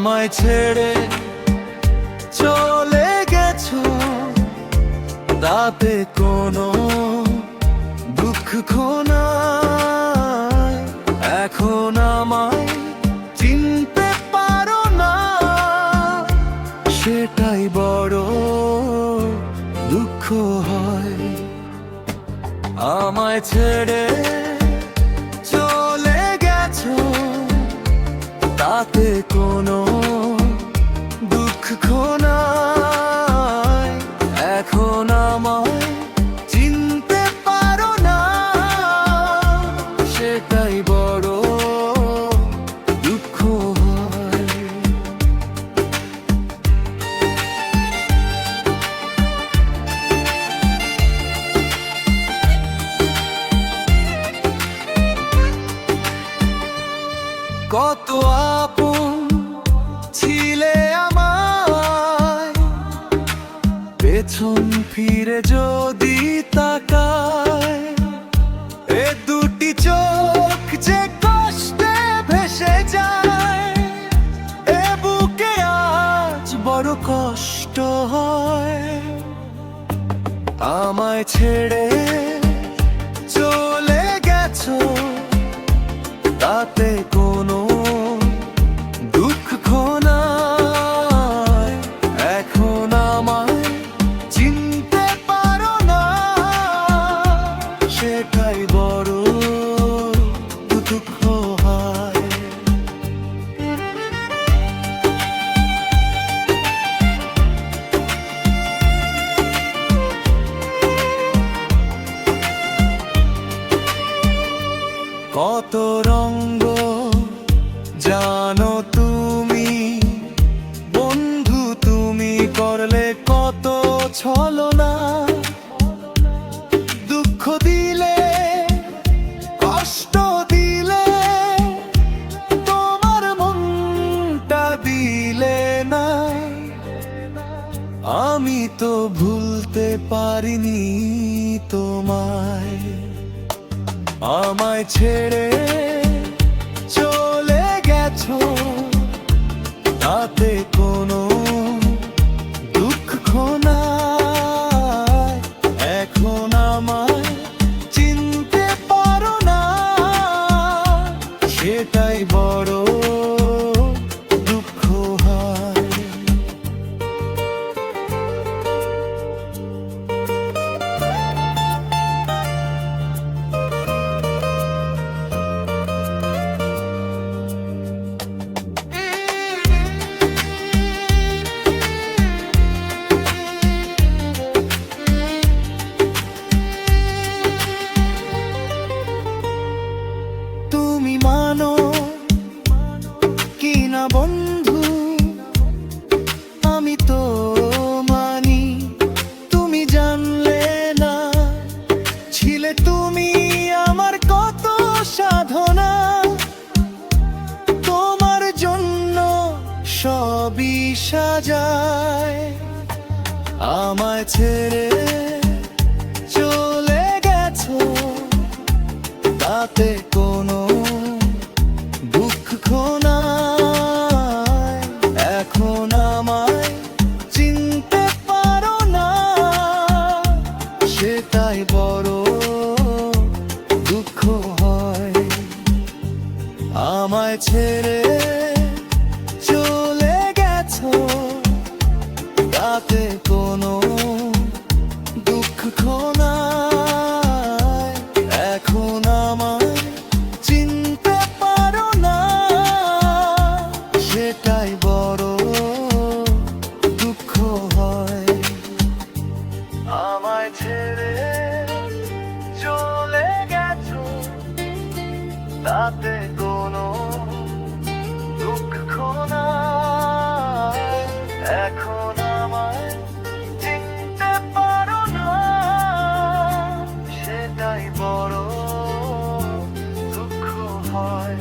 আমায় ছেড়ে চলে গেছো, তাতে কোনো দুঃখ নাই। এখন আমায় চিনতে পারো না, সেটাই বড় দুঃখ হয়। আমায় ছেড়ে চলে গেছো, তাতে কোনো দুঃখ নাই। এখন আমায় চিনতে পারো না, সেটাই বড় দুঃখ হয়। কত আপন ছিলে আমায়, পেছন ফিরে যদি তাকায়, এ দুটি চোখ যে কষ্টে ভেসে যায়, এ বুকে আজ বড় কষ্ট হয়। আমায় ছেড়ে চলে গেছো, তাতে কোনো দুঃখ নাই। এখন আমায় চিনতে পারো না, সেটাই বড় দুঃখ হয়। কত রঙ্গ জানো তুমি বন্ধু, তুমি করলে কত ছলনা। দুঃখ দিলে, কষ্ট দিলে, তোমার মনটা দিলে না। আমি তো ভুলতে পারিনি তোমায়। আমায় ছেড়ে চলে গেছো, তাতে কোনো দুঃখ নাই। এখন আমায় চিনতে পারো না, সেটাই বড় দুঃখ হয়। তুমি মানো কি না বন্ধু, আমি তো মানি। তুমি জানলে না, ছিলে তুমি আমার কত সাধনা। তোমার জন্য সবই সাজায়। আমায় ছেড়ে চলে গেছো, তাতে কোনো দুঃখ নাই। এখন আমায় চিনতে পারো না, সেটাই বড় দুঃখ হয়। আমায় ছেড়ে চলে গেছো, তাতে কোনো দুঃখ নাই। এখন আমায় চিনতে পারো না, সেটাই বড় দুঃখ হয়। আমায় ছেড়ে চলে গেছো, তাতে কোনো দুঃখ নাই। এখন আমায় চিনতে পারো না, সেটাই বড় দুঃখ হয়।